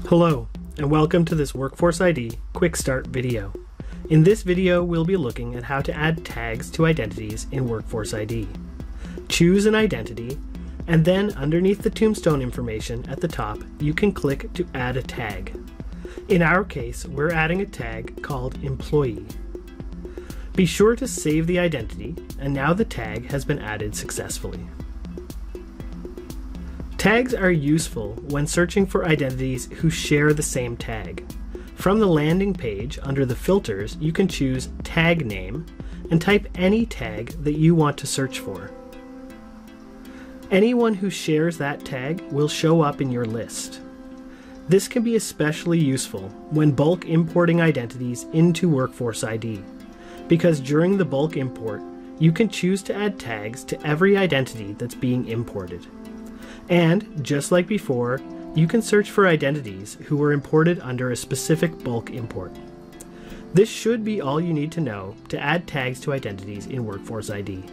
Hello, and welcome to this Workforce ID Quick Start video. In this video, we'll be looking at how to add tags to identities in Workforce ID. Choose an identity, and then underneath the tombstone information at the top, you can click to add a tag. In our case, we're adding a tag called Employee. Be sure to save the identity, and now the tag has been added successfully. Tags are useful when searching for identities who share the same tag. From the landing page, under the filters, you can choose Tag Name and type any tag that you want to search for. Anyone who shares that tag will show up in your list. This can be especially useful when bulk importing identities into Workforce ID, because during the bulk import, you can choose to add tags to every identity that's being imported. And, just like before, you can search for identities who were imported under a specific bulk import. This should be all you need to know to add tags to identities in Workforce ID.